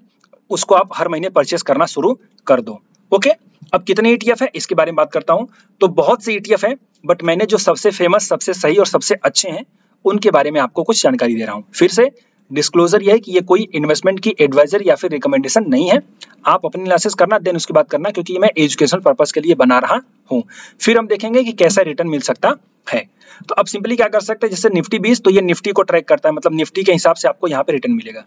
उसको आप हर महीने परचेस करना शुरू कर दो। ओके, अब कितने ETF है इसके बारे में बात करता हूं। तो बहुत से ETF है, बट मैंने जो सबसे फेमस, सबसे सही और सबसे अच्छे हैं उनके बारे में आपको कुछ जानकारी दे रहा हूं। फिर से डिस्क्लोजर यह है कि ये कोई इन्वेस्टमेंट की एडवाइजर या फिर रिकमेंडेशन नहीं है। आप अपनी एनालिसिस करना, देन उसकी बात करना, क्योंकि मैं एजुकेशनल पर्पस के लिए बना रहा हूं। फिर हम देखेंगे कि कैसा रिटर्न मिल सकता है। तो अब सिंपली क्या कर सकते हैं, जैसे निफ्टी 20, तो ये निफ्टी को ट्रैक करता है, मतलब निफ्टी के हिसाब से आपको यहाँ पे रिटर्न मिलेगा।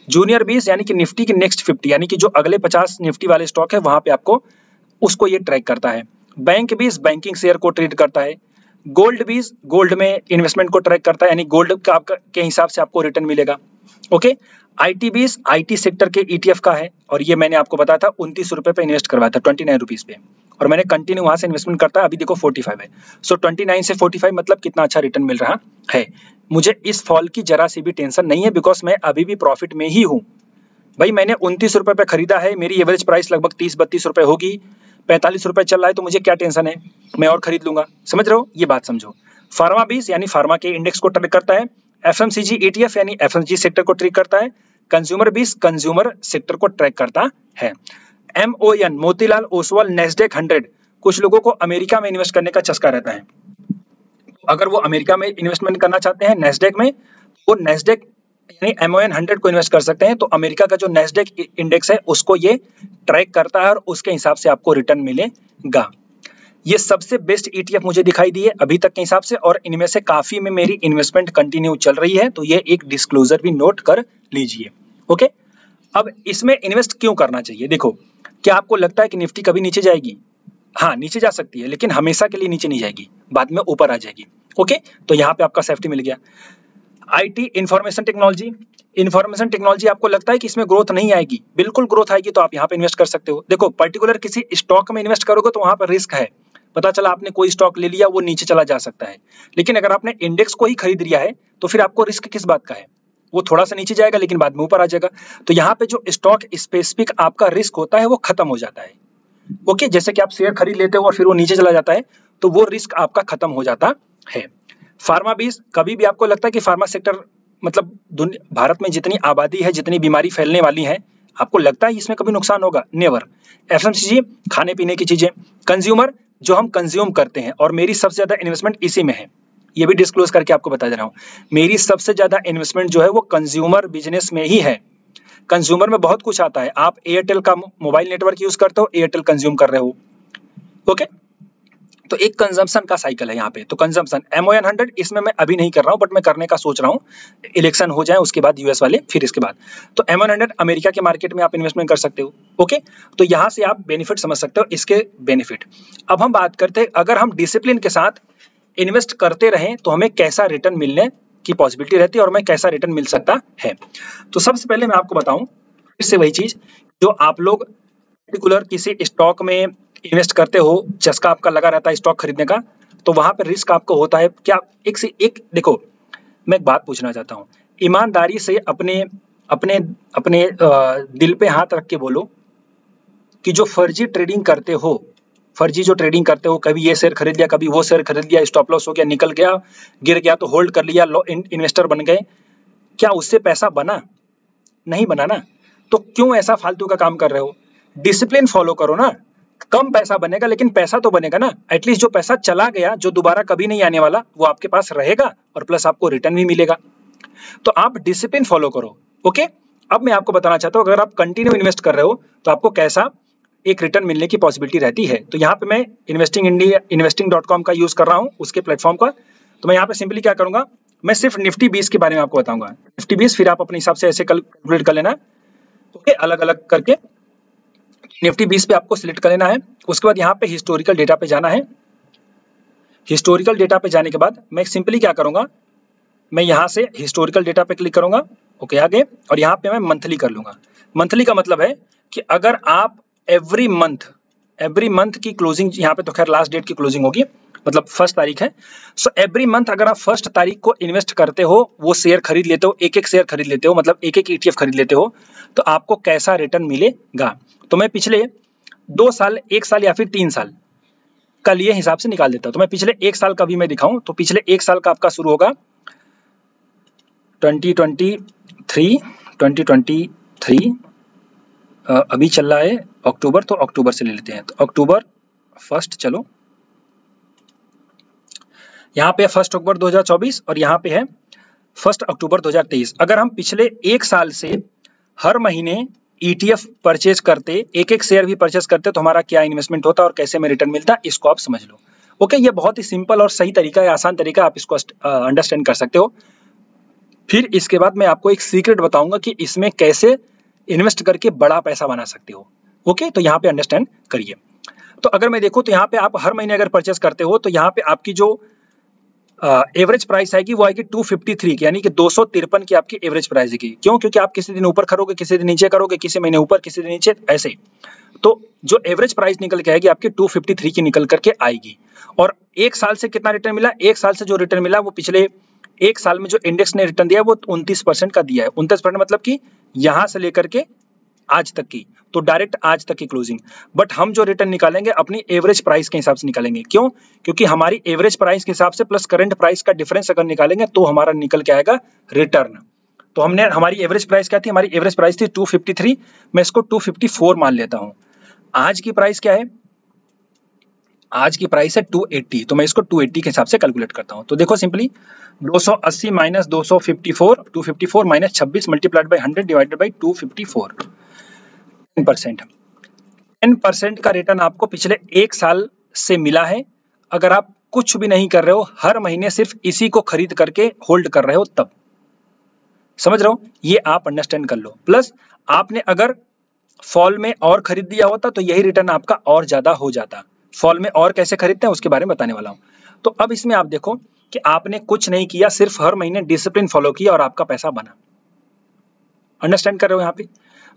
जूनियर 20 यानी कि निफ्टी के नेक्स्ट 50, यानी कि जो अगले 50 निफ्टी वाले स्टॉक है वहां पे आपको उसको ये ट्रैक करता है। बैंक 20 बैंकिंग शेयर को ट्रेड करता है। गोल्ड 20 गोल्ड में इन्वेस्टमेंट को ट्रैक करता है, यानी गोल्ड का आपका के हिसाब से आपको रिटर्न मिलेगा। ओके, IT 20 IT सेक्टर के ETF का है, और ये मैंने आपको बताया था 29 रुपए पे इन्वेस्ट करवाया था, 29 रुपीज पे, और मैंने कंटिन्यू वहां से इन्वेस्टमेंट करता है। अभी देखो 45 है, सो 29 से 45 मतलब कितना अच्छा रिटर्न मिल रहा है। मुझे इस फॉल की जरा सी भी टेंशन नहीं है, बिकॉज मैं अभी भी प्रॉफिट में ही हूँ। भाई मैंने 29 रुपए पे खरीदा है, मेरी एवरेज प्राइस लगभग 30-32 रुपए होगी, 45 रुपए चल रहा है, तो मुझे क्या टेंशन है, मैं और खरीद लूंगा। समझ रहे हो, ये बात समझो। फार्मा 20 यानी फार्मा के इंडेक्स को ट्रैक करता है। FMCG ETF यानी FMCG सेक्टर को ट्रैक करता है। कंज्यूमर 20 कंज्यूमर सेक्टर को ट्रैक करता है। MON मोतीलाल ओसवाल नेस्डेक 100, कुछ लोगों को अमेरिका में इन्वेस्ट करने का चस्का रहता है। अगर वो अमेरिका में इन्वेस्टमेंट करना चाहते हैं नेस्डेक में, वो नेस्डेक यानी MON 100 को इन्वेस्ट कर सकते हैं। तो अमेरिका का जो नेस्डेक इंडेक्स है उसको ये ट्रैक करता है और उसके हिसाब से आपको रिटर्न मिलेगा। ये सबसे बेस्ट ETF मुझे दिखाई दी है अभी तक के हिसाब से, और इनमें से काफी में मेरी इन्वेस्टमेंट कंटिन्यू चल रही है, तो ये एक डिस्क्लोजर भी नोट कर लीजिए। ओके, अब इसमें इन्वेस्ट क्यों करना चाहिए। देखो, क्या आपको लगता है कि निफ्टी कभी नीचे जाएगी? हाँ, नीचे जा सकती है, लेकिन हमेशा के लिए नीचे नहीं जाएगी, बाद में ऊपर आ जाएगी। ओके, तो यहाँ पे आपका सेफ्टी मिल गया। IT इंफॉर्मेशन टेक्नोलॉजी आपको लगता है कि इसमें ग्रोथ नहीं आएगी? बिल्कुल ग्रोथ आएगी, तो आप यहाँ पे इन्वेस्ट कर सकते हो। देखो, पर्टिकुलर किसी स्टॉक में इन्वेस्ट करोगे तो वहां पर रिस्क है। पता चला आपने कोई स्टॉक ले लिया, वो नीचे चला जा सकता है, लेकिन अगर आपने इंडेक्स को ही खरीद लिया है तो फिर आपको रिस्क किस बात का है? वो थोड़ा सा नीचे जाएगा लेकिन बाद में ऊपर आ जाएगा। तो यहाँ पे जो स्टॉक स्पेसिफिक आपका रिस्क होता है वो खत्म हो जाता है। ओके, जैसे कि आप शेयर खरीद लेते हो और फिर वो नीचे चला जाता है, तो वो रिस्क आपका खत्म हो जाता है। फार्मा 20, कभी भी आपको लगता है कि फार्मा सेक्टर, मतलब भारत में जितनी आबादी है, जितनी बीमारी फैलने वाली है, आपको लगता है इसमें कभी नुकसान होगा? नेवर। एफएमसीजी खाने पीने की चीजें, कंज्यूमर जो हम कंज्यूम करते हैं, और मेरी सबसे ज्यादा इन्वेस्टमेंट इसी में है, ये भी डिस्क्लोज करके आपको बता दे रहा हूँ। मेरी सबसे ज्यादा इन्वेस्टमेंट जो है वो कंज्यूमर बिजनेस में ही है। कंज्यूमर में बहुत कुछ आता है। आप एयरटेल का मोबाइल नेटवर्क यूज करते हो, एयरटेल कंज्यूम कर रहे हो, ओके। तो एक कंजम्पशन का साइकिल है यहाँ पे। तो कंजम्पशन MON 100 इसमें मैं अभी नहीं कर रहा हूँ, बट मैं करने का सोच रहा हूँ, इलेक्शन हो जाए उसके बाद यूएस वाले, फिर इसके बाद। तो MON 100 अमेरिका के मार्केट में आप इन्वेस्टमेंट कर सकते हो, ओके। तो यहाँ से आप बेनिफिट समझ सकते हो, इसके बेनिफिट। अब हम बात करते हैं, अगर हम डिसिप्लिन के साथ इन्वेस्ट करते रहें तो हमें कैसा रिटर्न मिलने की पॉसिबिलिटी रहती है, और हमें कैसा रिटर्न मिल सकता है। तो सबसे पहले मैं आपको बताऊं, फिर से वही चीज, जो आप लोग पर्टिकुलर किसी स्टॉक में इन्वेस्ट करते हो, चस्का आपका लगा रहता है स्टॉक खरीदने का, तो वहां पर रिस्क आपको होता है क्या? एक से एक देखो, मैं एक बात पूछना चाहता हूँ, ईमानदारी से अपने अपने अपने दिल पे हाथ रख के बोलो कि जो फर्जी ट्रेडिंग करते हो, फर्जी जो ट्रेडिंग करते हो, कभी ये शेयर खरीद लिया, कभी वो शेयर खरीद लिया, स्टॉप लॉस हो गया, निकल गया, गिर गया तो होल्ड कर लिया, इन्वेस्टर बन गए, क्या उससे पैसा बना? नहीं बना ना। तो क्यों ऐसा फालतू का काम कर रहे हो? डिसिप्लिन फॉलो करो ना। कम पैसा बनेगा लेकिन पैसा तो बनेगा ना। एटलीस्ट जो पैसा चला गया, जो दोबारा कभी नहीं आने वाला, वो आपके पास रहेगा, और प्लस आपको रिटर्न भी मिलेगा। तो आप डिसिप्लिन फॉलो करो, ओके। अब मैं आपको बताना चाहता हूँ, अगर आप कंटिन्यू इन्वेस्ट कर रहे हो तो आपको कैसा एक रिटर्न मिलने की पॉसिबिलिटी रहती है। तो यहाँ पे मैं investing.com का यूज कर रहा हूँ, उसके प्लेटफॉर्म का। तो मैं यहाँ पे सिंपली क्या करूंगा, मैं सिर्फ निफ्टी 20 के बारे में आपको बताऊंगा। निफ्टी 20 फिर आप अपने हिसाब से ऐसे कैलकुलेट कर लेना, ओके, अलग अलग करके। निफ्टी 20 पे आपको सिलेक्ट कर लेना है। उसके बाद यहाँ पे हिस्टोरिकल डेटा पे जाना है। हिस्टोरिकल डेटा पे जाने के बाद मैं सिंपली क्या करूंगा, मैं यहाँ से हिस्टोरिकल डेटा पे क्लिक करूंगा, ओके, आगे, और यहाँ पे मैं मंथली कर लूंगा। मंथली का मतलब है कि अगर आप एवरी मंथ की क्लोजिंग, यहाँ पे तो खैर लास्ट डेट की क्लोजिंग होगी, मतलब 1 तारीख है। सो एवरी मंथ अगर आप 1 तारीख को इन्वेस्ट करते हो, वो शेयर खरीद लेते हो, एक एक शेयर खरीद लेते हो, मतलब एक एक ETF खरीद लेते हो, तो आपको कैसा रिटर्न मिलेगा। तो मैं पिछले 2 साल, 1 साल या फिर 3 साल का लिए हिसाब से निकाल देता हूं। तो मैं पिछले 1 साल का भी मैं दिखाऊं, तो पिछले 1 साल का आपका शुरू होगा 2023 अभी चल रहा है अक्टूबर, तो अक्टूबर से ले लेते हैं। तो अक्टूबर 1, चलो यहाँ पे 1 अक्टूबर 2024 और यहाँ पे है 1 अक्टूबर 2023। अगर हम पिछले 1 साल से हर महीने ETF परचेज करते, एक एक शेयर भी परचेज करते, तो हमारा क्या इन्वेस्टमेंट होता और कैसे में रिटर्न मिलता, इसको आप समझ लो, ओके। ये बहुत ही सिंपल और सही तरीका है, आसान तरीका, आप इसको अंडरस्टैंड कर सकते हो। फिर इसके बाद मैं आपको एक सीक्रेट बताऊंगा कि इसमें कैसे इन्वेस्ट करके बड़ा पैसा बना सकते हो, ओके। तो यहाँ पे अंडरस्टैंड करिए। तो अगर मैं देखूं तो यहाँ पे आप हर महीने अगर परचेस करते हो, तो यहाँ पे आपकी जो एवरेज प्राइस आएगी वो आएगी 253 की, यानी कि 253 की आपकी एवरेज प्राइस आएगी। क्यों? क्योंकि आप किसी दिन ऊपर करोगे, किसी दिन नीचे करोगे, किसी महीने ऊपर, किसी दिन नीचे, ऐसे। तो जो एवरेज प्राइस निकल के आएगी आपकी 253 की निकल करके आएगी। और 1 साल से कितना रिटर्न मिला? 1 साल से जो रिटर्न मिला वो पिछले 1 साल में जो इंडेक्स ने रिटर्न दिया वो 29% का दिया है। 29% मतलब कि यहां से लेकर के आज तक की, तो डायरेक्ट आज तक की क्लोजिंग। बट हम जो रिटर्न निकालेंगे अपनी एवरेज प्राइस के हिसाब से निकालेंगे। क्यों? क्योंकि हमारी एवरेज प्राइस के हिसाब से प्लस करंट प्राइस का डिफरेंस अगर निकालेंगे तो हमारा निकल के आएगा रिटर्न। तो हमने, हमारी एवरेज प्राइस क्या थी? हमारी एवरेज प्राइस थी 253, मैं इसको 254 मान लेता हूं। आज की प्राइस क्या है? आज की प्राइस है 280, तो मैं इसको 280 के हिसाब से कैलकुलेट करता हूं। तो देखो simply 280 minus 254, 254 minus 26 multiplied by 100 divided by 254, 10% का रिटर्न आपको पिछले 1 साल से मिला है। अगर आप कुछ भी नहीं कर रहे हो, हर महीने सिर्फ इसी को खरीद करके होल्ड कर रहे हो, तब। समझ रहे हो? ये आप अंडरस्टैंड कर लो। प्लस आपने अगर फॉल में और खरीद दिया होता तो यही रिटर्न आपका और ज्यादा हो जाता। फॉल में और कैसे खरीदते हैं उसके बारे में बताने वाला हूं। तो अब इसमें आप देखो कि आपने कुछ नहीं किया, सिर्फ हर महीने डिसिप्लिन फॉलो किया और आपका पैसा बना। अंडरस्टैंड कर रहे हो? यहाँ पे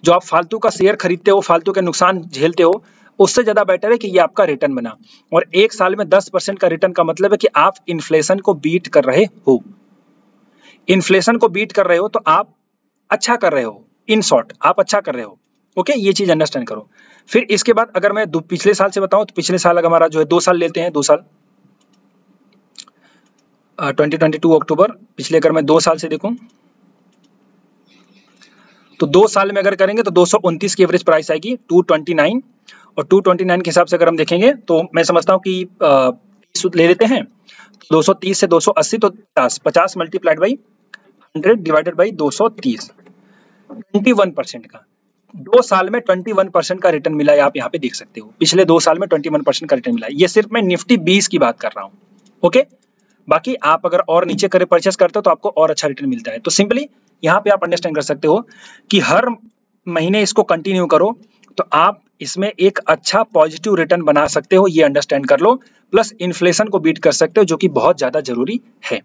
जो आप फालतू का शेयर खरीदते हो, फालतू के नुकसान झेलते हो, उससे ज्यादा बेटर है कि ये आपका रिटर्न बना। और 1 साल में 10% का रिटर्न का मतलब है कि आप इन्फ्लेशन को बीट कर रहे हो। इन्फ्लेशन को बीट कर रहे हो तो आप अच्छा कर रहे हो। इन शॉर्ट आप अच्छा कर रहे हो, ओके। ये चीज अंडरस्टैंड करो। फिर इसके बाद अगर मैं पिछले साल से बताऊं तो पिछले साल अगर हमारा जो है 2 साल लेते हैं, 2 साल 2022 अक्टूबर, पिछले अगर मैं 2 साल से देखूं तो 2 साल में अगर करेंगे तो 229 की एवरेज प्राइस आएगी 229, और 229 के हिसाब से अगर हम देखेंगे तो मैं समझता हूँ कि 30 ले लेते हैं, 230 से 280 तो 50 मल्टीप्लाइड बाई 100 डिवाइडेड बाई 230, 21% का 2 साल में 21% का रिटर्न मिला है। आप यहाँ पे देख सकते हो पिछले 2 साल में 21% का रिटर्न मिला है। ये सिर्फ मैं निफ्टी 20 की बात कर रहा हूँ। ओके, बाकी आप अगर और नीचे करे परचेस करते हो तो आपको और अच्छा रिटर्न मिलता है। तो सिंपली यहाँ पे आप अंडरस्टैंड कर सकते हो कि हर महीने इसको कंटिन्यू करो तो आप इसमें एक अच्छा पॉजिटिव रिटर्न बना सकते हो, ये अंडरस्टैंड कर लो। प्लस इन्फ्लेशन को बीट कर सकते हो, जो कि बहुत ज्यादा जरूरी है।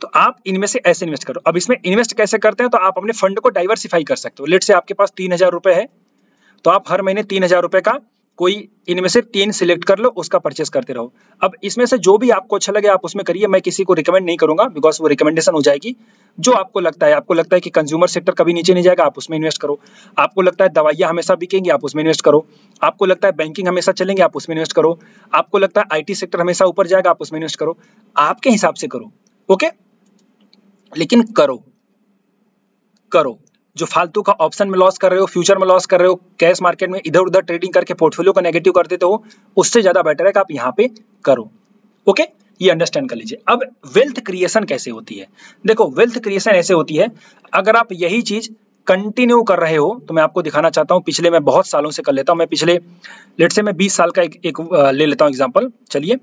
तो आप इनमें से ऐसे इन्वेस्ट करो। अब इसमें इन्वेस्ट कैसे करते हैं, तो आप अपने फंड को डाइवर्सिफाई कर सकते हो। लेट से आपके पास 3000 रुपए है, तो आप हर महीने 3000 रुपए का कोई इनमें से 3 सिलेक्ट कर लो, उसका परचेस करते रहो। अब इसमें से जो भी आपको अच्छा लगे आप उसमें करिए। मैं किसी को रिकमेंड नहीं करूंगा, बिकॉज वो रिकमेंडेशन हो जाएगी। जो आपको लगता है कि कंज्यूमर सेक्टर कभी नीचे नहीं जाएगा, आप उसमें इन्वेस्ट करो। आपको लगता है दवाइयां हमेशा बिकेंगी, आप उसमें इन्वेस्ट करो। आपको लगता है बैंकिंग हमेशा चलेंगे, आप उसमें इन्वेस्ट करो। आपको लगता है IT सेक्टर हमेशा ऊपर जाएगा, आप उसमें इन्वेस्ट करो। आपके हिसाब से करो, ओके, लेकिन करो। जो फालतू का ऑप्शन में लॉस कर रहे हो, फ्यूचर में लॉस कर रहे हो, कैश मार्केट में इधर उधर ट्रेडिंग करके पोर्टफोलियो को नेगेटिव कर देते हो, उससे ज्यादा बेटर है कि आप यहाँ पे करो। ओके, ये अंडरस्टैंड कर लीजिए। अब वेल्थ क्रिएशन कैसे होती है, देखो वेल्थ क्रिएशन ऐसे होती है, अगर आप यही चीज कंटिन्यू कर रहे हो तो मैं आपको दिखाना चाहता हूँ। पिछले मैं बहुत सालों से कर लेता हूँ। मैं पिछले लेट से मैं 20 साल का एक ले लेता हूँ एग्जाम्पल। चलिए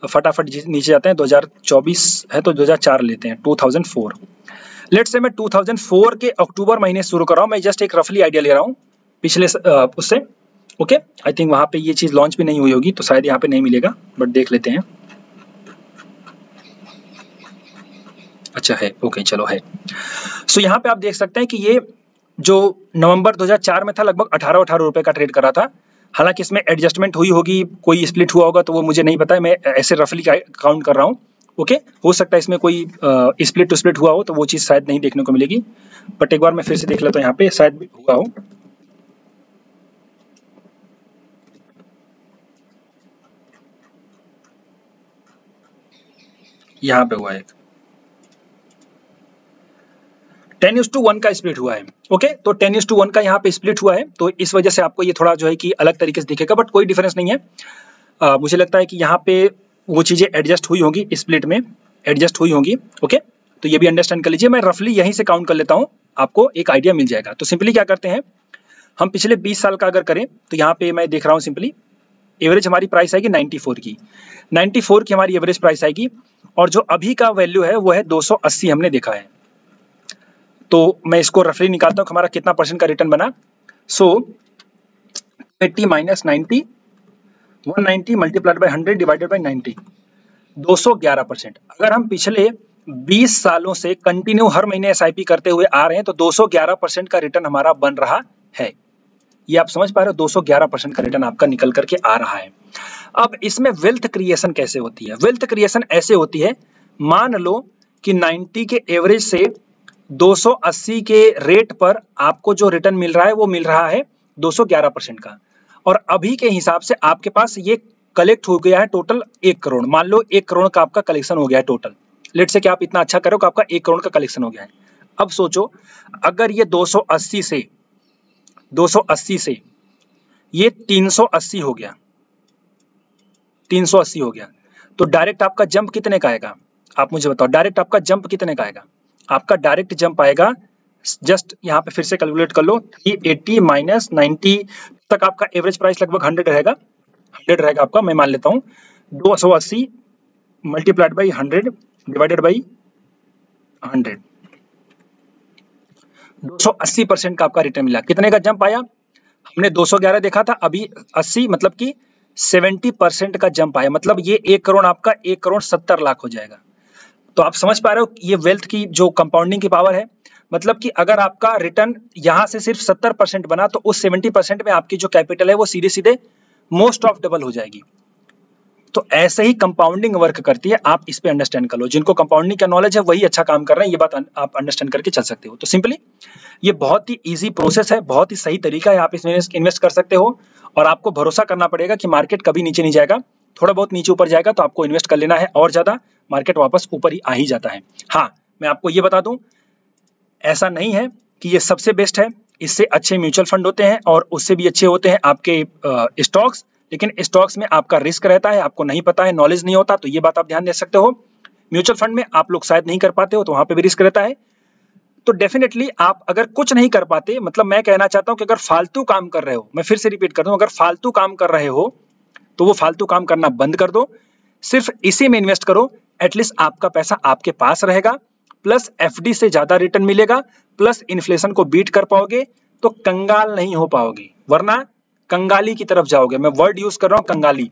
फटाफट नीचे जाते हैं। 2024 है तो 2004 लेते हैं, 2004। लेट से मैं 2004 के अक्टूबर महीने शुरू कर रहा हूँ। मैं जस्ट एक रफली आइडिया ले रहा हूँ पिछले उससे। ओके, आई थिंक वहां पे ये चीज लॉन्च भी नहीं हुई होगी, तो शायद यहाँ पे नहीं मिलेगा, बट देख लेते हैं। अच्छा है, ओके चलो है। सो यहाँ पे आप देख सकते हैं कि ये जो नवंबर 2004 में था, लगभग 18 रुपए का ट्रेड कर रहा था। हालांकि इसमें एडजस्टमेंट हुई होगी, कोई स्प्लिट हुआ होगा तो वो मुझे नहीं पता है, मैं ऐसे रफली काउंट कर रहा हूँ। ओके, हो सकता है इसमें कोई स्प्लिट टू स्प्लिट हुआ हो तो वो चीज शायद नहीं देखने को मिलेगी, बट एक बार मैं फिर से देख लेता हूँ, यहाँ पे शायद हुआ हो। यहाँ पे हुआ है 10:1 का स्प्लिट हुआ है। ओके, तो 10:1 का यहाँ पे स्प्लिट हुआ है, तो इस वजह से आपको ये थोड़ा जो है कि अलग तरीके से दिखेगा, बट कोई डिफरेंस नहीं है। मुझे लगता है कि यहाँ पे वो चीजें एडजस्ट हुई होंगी, स्प्लिट में एडजस्ट हुई होंगी। ओके, तो ये भी अंडरस्टैंड कर लीजिए। मैं रफली यहीं से काउंट कर लेता हूँ, आपको एक आइडिया मिल जाएगा। तो सिंपली क्या करते हैं, हम पिछले 20 साल का अगर करें तो यहाँ पे मैं देख रहा हूँ सिंपली एवरेज हमारी प्राइस आएगी 94 की। 94 की हमारी एवरेज प्राइस आएगी, और जो अभी का वैल्यू है वो है 280 हमने देखा है। तो मैं इसको रफली निकालता हूँ हमारा कितना परसेंट का रिटर्न बना। सो 80 minus 90, 190 multiplied by 100 divided by 90, 211%। अगर हम पिछले 20 सालों से कंटिन्यू हर महीने SIP करते हुए आ रहे हैं तो 211% का रिटर्न हमारा बन रहा है। ये आप समझ पा रहे हो, 211% का रिटर्न आपका निकल करके आ रहा है। अब इसमें वेल्थ क्रिएशन कैसे होती है, वेल्थ क्रिएशन ऐसे होती है, मान लो कि 90 के एवरेज से 280 के रेट पर आपको जो रिटर्न मिल रहा है वो मिल रहा है 211% का, और अभी के हिसाब से आपके पास ये कलेक्ट हो गया है टोटल 1 करोड़। मान लो 1 करोड़ का आपका कलेक्शन हो गया है टोटल। लेट से कि आप इतना अच्छा करो कि आपका 1 करोड़ का कलेक्शन हो गया है। अब सोचो अगर ये 280 से ये 380 हो गया, 380 हो गया, तो डायरेक्ट आपका जंप कितने का आएगा, आप मुझे बताओ। डायरेक्ट आपका जंप कितने का आएगा, आपका डायरेक्ट जंप आएगा, जस्ट यहाँ पे फिर से कैलकुलेट कर लो, 380 माइनस 90 तक आपका एवरेज प्राइस लगभग 100 रहेगा। 100 रहेगा आपका, मैं मान लेता हूँ 280 मल्टीप्लाइड बाई 100 डिवाइडेड बाई 100, 280% का आपका रिटर्न मिला। कितने का जंप आया, हमने 211 देखा था, अभी 80 मतलब कि 70% का जंप आया। मतलब ये 1 करोड़ आपका 1 करोड़ 70 लाख हो जाएगा। तो आप समझ पा रहे हो ये वेल्थ की जो कंपाउंडिंग की पावर है। मतलब कि अगर आपका रिटर्न यहां से सिर्फ 70% बना तो उस 70% में आपकी जो कैपिटल है वो सीधे सीधे मोस्ट ऑफ डबल हो जाएगी। तो ऐसे ही कंपाउंडिंग वर्क करती है, आप इस पे अंडरस्टैंड कर लो। जिनको कंपाउंडिंग का नॉलेज है वही अच्छा काम कर रहे हैं, ये बात आप अंडरस्टैंड करके चल सकते हो। तो सिंपली ये बहुत ही इजी प्रोसेस है, बहुत ही सही तरीका है, आप इसमें इन्वेस्ट कर सकते हो। और आपको भरोसा करना पड़ेगा कि मार्केट कभी नीचे नहीं जाएगा, थोड़ा बहुत नीचे ऊपर जाएगा तो आपको इन्वेस्ट कर लेना है, और ज्यादा मार्केट वापस ऊपर ही आ ही जाता है। हाँ, मैं आपको ये बता दूं, ऐसा नहीं है कि ये सबसे बेस्ट है, इससे अच्छे म्यूचुअल फंड होते हैं और उससे भी अच्छे होते हैं आपके स्टॉक्स, लेकिन स्टॉक्स में आपका रिस्क रहता है, आपको नहीं पता है, नॉलेज नहीं होता, तो ये बात आप ध्यान दे सकते हो। म्यूचुअल फंड में आप लोग शायद नहीं कर पाते हो, तो वहां पे भी रिस्क रहता है। तो डेफिनेटली आप अगर कुछ नहीं कर पाते, मतलब मैं कहना चाहता हूं कि अगर फालतू काम कर रहे हो, मैं फिर से रिपीट कर दूं, अगर फालतू काम कर रहे हो तो वो फालतू काम करना बंद कर दो, सिर्फ इसी में इन्वेस्ट करो। एटलीस्ट आपका पैसा आपके पास रहेगा, प्लस एफडी से ज्यादा रिटर्न मिलेगा, प्लस इन्फ्लेशन को बीट कर पाओगे, तो कंगाल नहीं हो पाओगे, वरना कंगाली की तरफ जाओगे। मैं वर्ड यूज कर रहा हूं, कंगाली।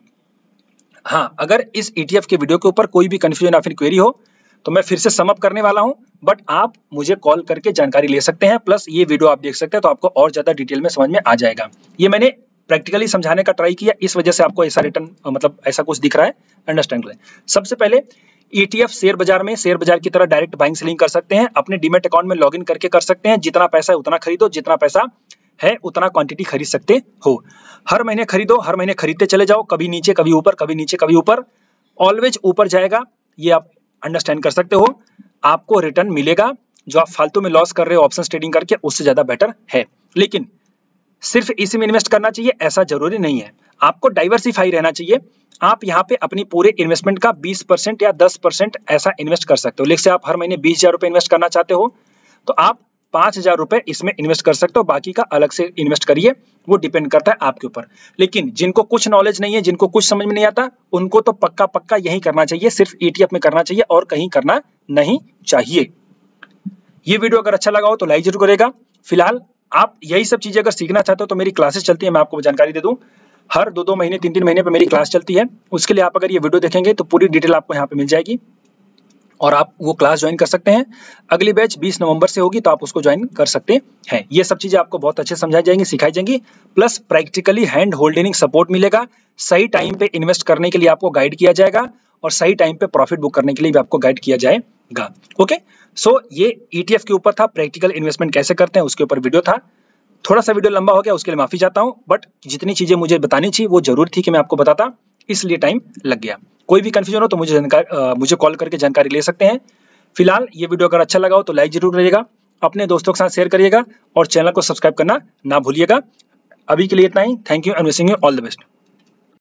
हाँ, अगर इस ETF के वीडियो के ऊपर कोई भी कंफ्यूजन या फिर क्वेरी हो तो मैं फिर से समअप करने वाला हूं, बट आप मुझे कॉल करके जानकारी ले सकते हैं, प्लस ये वीडियो आप देख सकते हैं, तो आपको और ज्यादा डिटेल में समझ में आ जाएगा। ये मैंने प्रैक्टिकली समझाने का ट्राई किया, इस वजह से आपको ऐसा रिटर्न मतलब ऐसा कुछ दिख रहा है, अंडरस्टैंड करें। सबसे पहले ETF शेयर बाजार में शेयर बाजार की तरह डायरेक्ट बाइंग सेलिंग कर सकते हैं, अपने डीमैट अकाउंट में लॉगिन करके कर सकते हैं। जितना पैसा है उतना खरीदो, जितना पैसा है उतना क्वांटिटी खरीद सकते हो। हर महीने खरीदो, हर महीने खरीदते चले जाओ, कभी नीचे कभी ऊपर, कभी नीचे कभी ऊपर, ऑलवेज ऊपर जाएगा, ये आप अंडरस्टैंड कर सकते हो। आपको रिटर्न मिलेगा, जो आप फालतू में लॉस कर रहे हो ऑप्शन ट्रेडिंग करके, उससे ज्यादा बेटर है। लेकिन सिर्फ इसी में इन्वेस्ट करना चाहिए ऐसा जरूरी नहीं है, आपको डाइवर्सिफाई रहना चाहिए। आप यहाँ पे अपनी पूरे इन्वेस्टमेंट का 20% या 10% ऐसा इन्वेस्ट कर सकते हो। लेकिन से आप हर महीने 20,000 रुपए इन्वेस्ट करना चाहते हो तो आप 5,000 रुपए इसमें इन्वेस्ट कर सकते हो, बाकी का अलग से इन्वेस्ट करिए, वो डिपेंड करता है आपके ऊपर। लेकिन जिनको कुछ नॉलेज नहीं है, जिनको कुछ समझ में नहीं आता, उनको तो पक्का पक्का यही करना चाहिए, सिर्फ ETF में करना चाहिए और कहीं करना नहीं चाहिए। ये वीडियो अगर अच्छा लगा हो तो लाइक जरूर करेगा। फिलहाल आप यही सब चीजें अगर सीखना चाहते हो तो मेरी क्लासेस चलती है, मैं आपको जानकारी दे दूं, हर 2-2 महीने 3-3 महीने पे मेरी क्लास चलती है। उसके लिए आप अगर ये वीडियो देखेंगे तो पूरी डिटेल आपको यहाँ पे मिल जाएगी और आप वो क्लास ज्वाइन कर सकते हैं। अगली बैच 20 नवंबर से होगी, तो आप उसको ज्वाइन कर सकते हैं। ये सब चीजें आपको बहुत अच्छे समझाई जाएंगी, सिखाई जाएंगी, plus practically hand holding support मिलेगा। सही टाइम पे इन्वेस्ट करने के लिए आपको गाइड किया जाएगा और सही टाइम पे प्रॉफिट बुक करने के लिए भी आपको गाइड किया जाएगा। ओके, सो ये ETF के ऊपर था, प्रैक्टिकल इन्वेस्टमेंट कैसे करते हैं उसके ऊपर वीडियो था। थोड़ा सा वीडियो लंबा हो गया, उसके लिए माफी चाहता हूं, बट जितनी चीजें मुझे बतानी थी वो जरूर थी कि मैं आपको बताता, इसलिए टाइम लग गया। कोई भी कंफ्यूजन हो तो मुझे कॉल करके जानकारी ले सकते हैं। फिलहाल ये वीडियो अगर अच्छा लगा हो तो लाइक जरूर करिएगा, अपने दोस्तों के साथ शेयर करिएगा और चैनल को सब्सक्राइब करना ना भूलिएगा। अभी के लिए इतना ही, thank you and wishing you all the best.